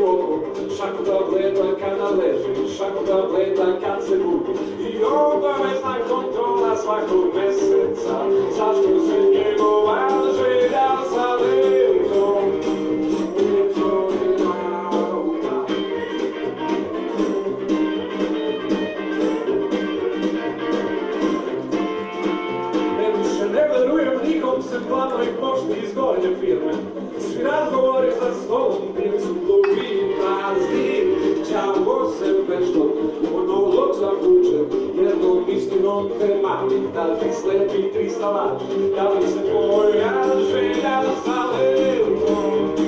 oko, šaku da gleda kada leži, šaku da gleda kad se budi. I obavezna kontrola svakog meseca, zašto se njegova želja za letom pretvorila u dan. Ne verujem nikom, se planovi pošli iz gornje firme. Svi razgovori za stolom bili su glupi i prazni. Đavo se vešto u monolog zavuče jednom istinom te mali. Da ti slepi 300 laži, da li se tvoja želja za letom